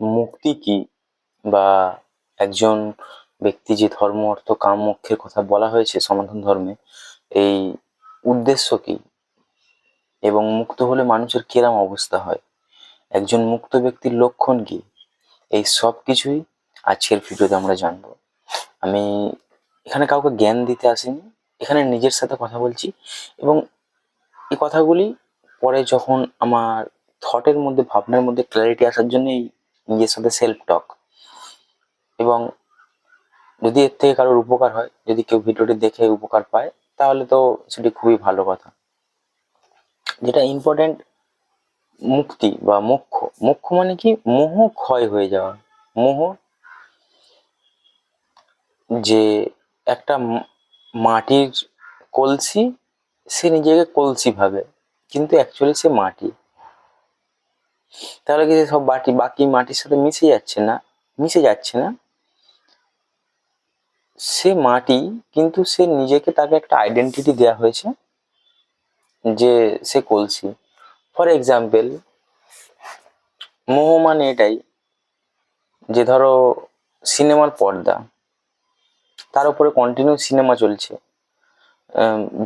মুক্তি কি, বা একজন ব্যক্তি যে ধর্ম অর্থ কাম মোক্ষের কথা বলা হয়েছে সনাতন ধর্মে, এই উদ্দেশ্য কি এবং মুক্ত হলে মানুষের কিরম অবস্থা হয়, একজন মুক্ত ব্যক্তির লক্ষণ কি, এই সব কিছুই আজকের ভিডিওতে আমরা জানবো। আমি এখানে কাউকে জ্ঞান দিতে আসিনি, এখানে নিজের সাথে কথা বলছি এবং এই কথাগুলি পরে যখন আমার থটের মধ্যে ভাবনার মধ্যে ক্ল্যারিটি আসার জন্যই নিজের সাথে সেলফ টক। এবং যদি এর থেকে কারোর উপকার হয়, যদি কেউ ভিডিওটি দেখে উপকার পায়, তাহলে তো সেটি খুবই ভালো কথা। যেটা ইম্পর্টেন্ট, মুক্তি বা মোক্ষ। মোক্ষ মানে কি? মোহ ক্ষয় হয়ে যাওয়া। মোহ, যে একটা মাটির কলসি, সে নিজেকে কলসি ভাবে, কিন্তু অ্যাকচুয়ালি সে মাটি। তাহলে কি সব বাকি মাটির সাথে মিশে যাচ্ছে না? সে মাটি, কিন্তু সে নিজেকে, তাকে একটা আইডেন্টিটি দেওয়া হয়েছে যে সে কলসি। ফর এক্সাম্পল, মোহ মানে এটাই যে ধরো সিনেমার পর্দা, তার উপরে কন্টিনিউ সিনেমা চলছে,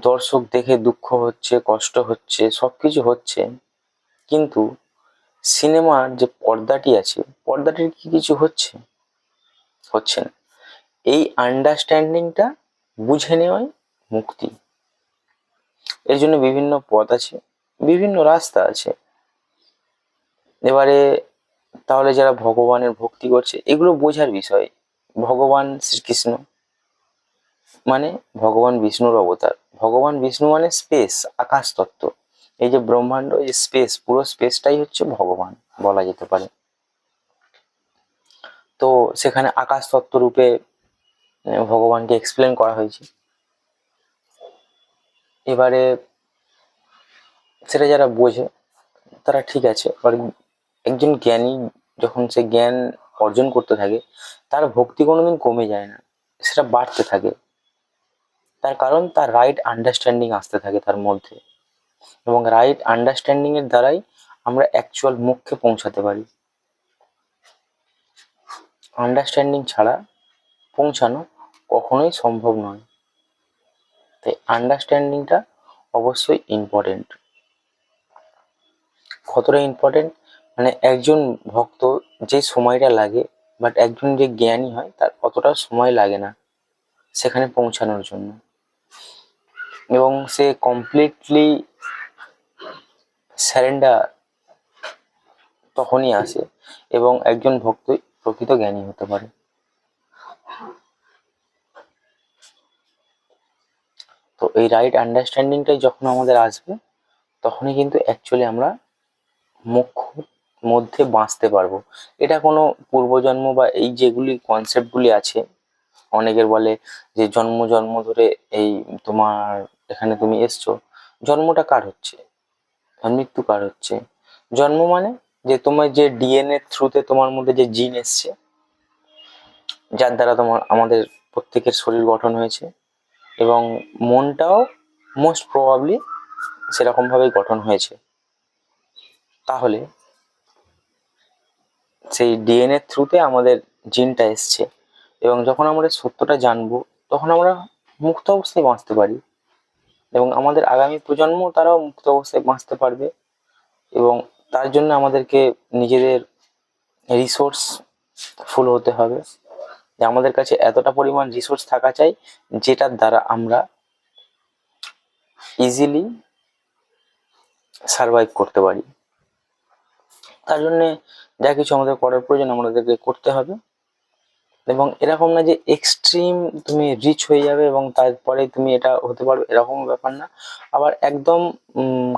দর্শক দেখে দুঃখ হচ্ছে, কষ্ট হচ্ছে, সবকিছু হচ্ছে, কিন্তু সিনেমার যে পর্দাটি আছে, পর্দাটির কি কিছু হচ্ছে না। এই আন্ডারস্ট্যান্ডিংটা বুঝে নেওয়াই মুক্তি। এর জন্য বিভিন্ন পথ আছে, বিভিন্ন রাস্তা আছে। এবারে তাহলে যারা ভগবানের ভক্তি করছে, এগুলো বোঝার বিষয়। ভগবান শ্রীকৃষ্ণ মানে ভগবান বিষ্ণুর অবতার। ভগবান বিষ্ণু মানে স্পেস, আকাশ তত্ত্ব। এই যে ব্রহ্মাণ্ড, এই স্পেস, পুরো স্পেসটাই হচ্ছে ভগবান বলা যেতে পারে। তো সেখানে আকাশ তত্ত্ব রূপে ভগবানকে এক্সপ্লেন করা হয়েছে। এবারে সেটা যারা বোঝে তারা ঠিক আছে। একজন জ্ঞানী যখন সে জ্ঞান অর্জন করতে থাকে, তার ভক্তি কোনোদিন কমে যায় না, সেটা বাড়তে থাকে। তার কারণ তার রাইট আন্ডারস্ট্যান্ডিং আসতে থাকে তার মধ্যে, এবং রাইট আন্ডারস্ট্যান্ডিং এর দ্বারাই আমরা অ্যাকচুয়াল মোক্ষে পৌঁছাতে পারি। আন্ডারস্ট্যান্ডিং ছাড়া পৌঁছানো কখনোই সম্ভব নয়। তাই আন্ডারস্ট্যান্ডিংটা অবশ্যই ইম্পর্টেন্ট। কতটা ইম্পর্টেন্ট মানে একজন ভক্ত যে সময়টা লাগে, বাট একজন যে জ্ঞানী হয় তার অতটা সময় লাগে না সেখানে পৌঁছানোর জন্য, এবং সে কমপ্লিটলি স্যারেন্ডার তখনই আসে এবং একজন ভক্ত প্রকৃত জ্ঞানী হতে পারে। তো এই রাইট আন্ডারস্ট্যান্ডিংটাই যখন আমাদের আসবে, তখনই কিন্তু অ্যাকচুয়ালি আমরা মোক্ষর মধ্যে বাঁচতে পারবো। এটা কোনো পূর্বজন্ম বা এই যেগুলি কনসেপ্টগুলি আছে, অনেকের বলে যে জন্ম জন্ম ধরে এই তোমার এখানে তুমি এসছো, জন্মটা কার হচ্ছে আর মৃত্যু কার হচ্ছে? জন্ম মানে যে তোমার যে ডিএনএ থ্রুতে তোমার মধ্যে যে জিন এসছে, যার দ্বারা আমাদের প্রত্যেকের শরীর গঠন হয়েছে, এবং মনটাও মোস্ট প্রবাবলি সেরকম ভাবেই গঠন হয়েছে। তাহলে সেই ডিএনএ থ্রুতে আমাদের জিনটা এসছে, এবং যখন আমরা সত্যটা জানবো, তখন আমরা মুক্ত অবস্থায় বাঁচতে পারি, এবং আমাদের আগামী প্রজন্ম তারাও মুক্ত অবস্থায় বাঁচতে পারবে। এবং তার জন্য আমাদেরকে নিজেদের রিসোর্স ফুল হতে হবে, যে আমাদের কাছে এতটা পরিমাণ রিসোর্স থাকা চাই যেটার দ্বারা আমরা ইজিলি সার্ভাইভ করতে পারি। তার জন্যে যা কিছু আমাদের করার প্রয়োজন আমাদেরকে করতে হবে। এবং এরকম না যে এক্সট্রিম তুমি রিচ হয়ে যাবে এবং তারপরে তুমি এটা হতে পারবে, এরকম ব্যাপার না। আবার একদম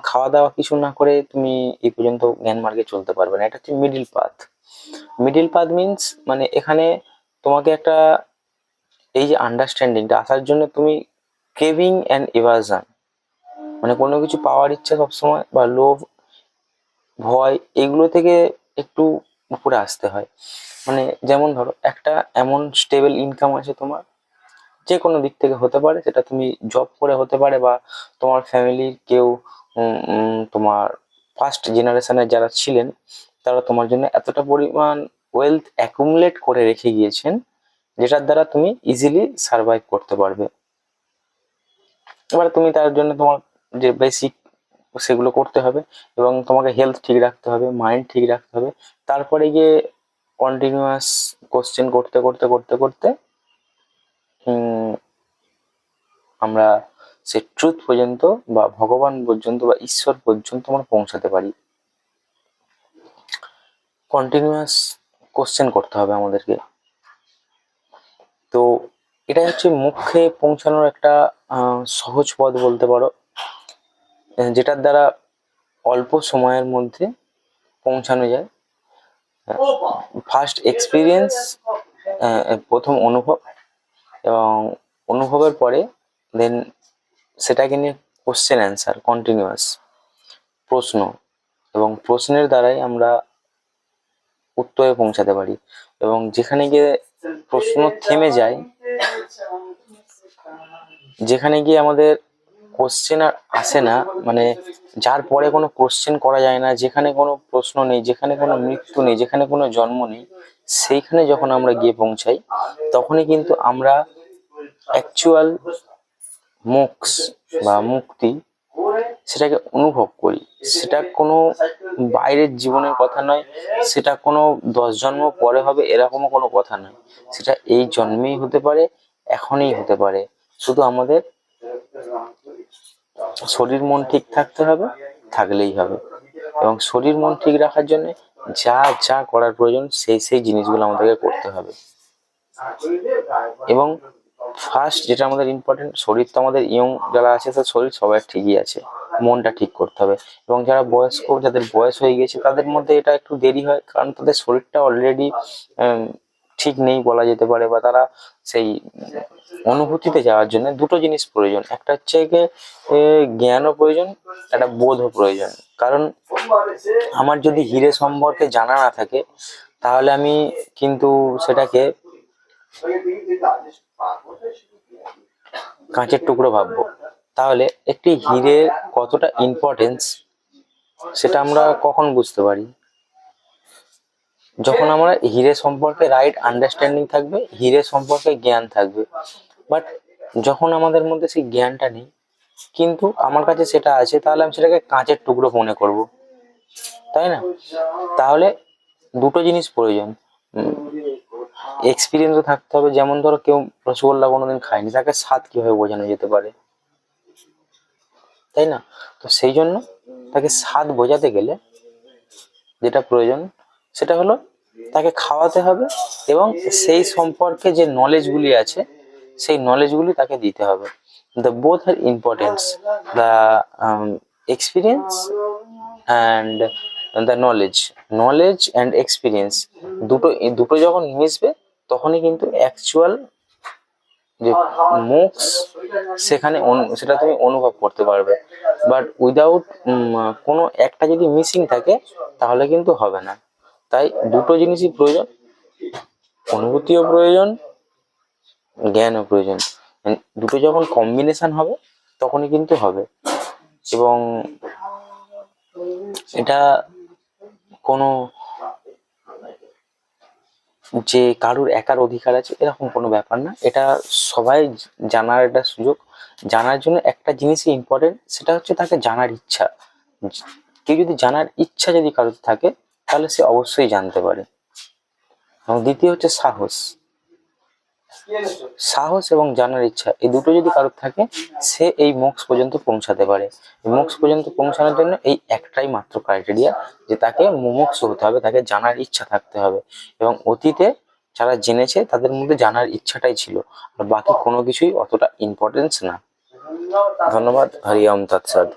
খাওয়া দাওয়া কিছু না করে তুমি এই পর্যন্ত জ্ঞান মার্গে চলতে পারবে না। এটা হচ্ছে middle path. Middle path means মানে এখানে তোমাকে একটা এই যে আন্ডারস্ট্যান্ডিংটা আসার জন্য তুমি ক্রেভিং অ্যান্ড এভারশন, মানে কোনো কিছু পাওয়ার ইচ্ছা সবসময়, বা লোভ, ভয়, এগুলো থেকে একটু উপরে আসতে হয়। মানে যেমন ধরো একটা এমন স্টেবল ইনকাম আছে তোমার, যে কোনো দিক থেকে হতে পারে, সেটা তুমি জব করে হতে পারে, বা তোমার ফ্যামিলির কেউ তোমার ফার্স্ট জেনারেশনের যারা ছিলেন তারা তোমার জন্য এতটা পরিমাণ ওয়েলথ অ্যাকুমুলেট করে রেখে গিয়েছেন, যেটার দ্বারা তুমি ইজিলি সার্ভাইভ করতে পারবে। এবার তুমি তার জন্য তোমার যে বেসিক সেগুলো করতে হবে, এবং তোমাকে হেলথ ঠিক রাখতে হবে, মাইন্ড ঠিক রাখতে হবে। তারপরে গিয়ে কন্টিনিউয়াস কোশ্চেন করতে করতে করতে করতে আমরা সে ট্রুথ পর্যন্ত বা ভগবান পর্যন্ত বা ঈশ্বর পর্যন্ত আমরা পৌঁছাতে পারি। কন্টিনিউয়াস কোশ্চেন করতে হবে আমাদেরকে। তো এটাই হচ্ছে মুখ্যে পৌঁছানোর একটা সহজ পথ বলতে পারো, যেটার দ্বারা অল্প সময়ের মধ্যে পৌঁছানো যায়। ফার্স্ট এক্সপিরিয়েন্স, প্রথম অনুভব, এবং অনুভবের পরে দেন সেটাকে নিয়ে কোশ্চেন অ্যান্সার, কন্টিনিউয়াস প্রশ্ন, এবং প্রশ্নের দ্বারাই আমরা উত্তরে পৌঁছাতে পারি। এবং যেখানে গিয়ে প্রশ্ন থেমে যায়, যেখানে গিয়ে আমাদের কোশ্চেন আর আসে না, মানে যার পরে কোনো কোশ্চেন করা যায় না, যেখানে কোনো প্রশ্ন নেই, যেখানে কোনো মৃত্যু নেই, যেখানে কোনো জন্ম নেই, সেইখানে যখন আমরা গিয়ে পৌঁছাই, তখনই কিন্তু আমরা অ্যাকচুয়াল মোক্ষ বা মুক্তি সেটাকে অনুভব করি। সেটা কোনো বাইরের জীবনের কথা নয়, সেটা কোনো 10 জন্ম পরে হবে এরকমও কোনো কথা নয়। সেটা এই জন্মেই হতে পারে, এখনই হতে পারে। শুধু আমাদের শরীর মন ঠিক থাকতে হবে, থাকলেই হবে। এবং শরীর মন ঠিক রাখার জন্য যা যা করার প্রয়োজন সেই সেই জিনিসগুলো আমাদেরকে করতে হবে। এবং ফার্স্ট যেটা আমাদের ইম্পর্টেন্ট, শরীর তো আমাদের ইয়ং যারা আছে তার শরীর সবার ঠিকই আছে, মনটা ঠিক করতে হবে। এবং যারা বয়স্ক, যাদের বয়স হয়ে গেছে, তাদের মধ্যে এটা একটু দেরি হয়, কারণ তাদের শরীরটা অলরেডি ঠিক নেই বলা যেতে পারে, বা তারা সেই অনুভূতিতে যাওয়ার জন্য দুটো জিনিস প্রয়োজন। একটা হচ্ছে গিয়ে জ্ঞানও প্রয়োজন, একটা বোধও প্রয়োজন। কারণ আমার যদি হিরে সম্পর্কে জানা না থাকে, তাহলে আমি কিন্তু সেটাকে কাঁচের টুকরো ভাববো। তাহলে একটি হিরে কতটা ইম্পর্টেন্স সেটা আমরা কখন বুঝতে পারি? যখন আমরা হিরে সম্পর্কে রাইট আন্ডারস্ট্যান্ডিং থাকবে, হিরে সম্পর্কে জ্ঞান থাকবে। বাট যখন আমাদের মধ্যে সেই জ্ঞানটা নেই, কিন্তু আমার কাছে সেটা আছে, তাহলে আমি সেটাকে কাঁচের টুকরো মনে করব, তাই না? তাহলে দুটো জিনিস প্রয়োজন, এক্সপিরিয়েন্সও থাকতে হবে। যেমন ধরো কেউ রসগোল্লা কোনোদিন খায়নি, তাকে স্বাদ কিভাবে বোঝানো যেতে পারে, তাই না? তো সেই জন্য তাকে স্বাদ বোঝাতে গেলে যেটা প্রয়োজন সেটা হলো তাকে খাওয়াতে হবে, এবং সেই সম্পর্কে যে নলেজগুলি আছে সেই নলেজগুলি তাকে দিতে হবে। The both are importance, the experience and the knowledge and experience, দুটো যখন মিশবে তখনই কিন্তু অ্যাকচুয়াল যে মোক্ষ সেখানে সেটা তুমি অনুভব করতে পারবে। বাট উইদাউট কোনো একটা যদি মিসিং থাকে তাহলে কিন্তু হবে না। তাই দুটো জিনিসই প্রয়োজন, অনুভূতিও প্রয়োজন, জ্ঞানও প্রয়োজন। দুটো যখন কম্বিনেশন হবে তখনই কিন্তু হবে। এবং এটা কোনো যে কারুর একার অধিকার আছে এরকম কোনো ব্যাপার না, এটা সবাই জানার একটা সুযোগ। জানার জন্য একটা জিনিসই ইম্পর্টেন্ট, সেটা হচ্ছে তাকে জানার ইচ্ছা। কেউ যদি জানার ইচ্ছা যদি কারোর থাকে তাহলে সে অবশ্যই জানতে পারে। এবং দ্বিতীয় হচ্ছে সাহস এবং জানার ইচ্ছা, এই দুটো যদি কারোর থাকে সে এই মোক্ষ পর্যন্ত পৌঁছাতে পারে। এই মোক্ষ পর্যন্ত পৌঁছানোর জন্য এই একটাই মাত্র ক্রাইটেরিয়া, যে তাকে মুমুক্ষু হতে হবে, তাকে জানার ইচ্ছা থাকতে হবে। এবং অতীতে যারা জেনেছে তাদের মধ্যে জানার ইচ্ছাটাই ছিল, আর বাকি কোনো কিছুই অতটা ইম্পর্টেন্স না। ধন্যবাদ। হরি ওম তৎসৎ।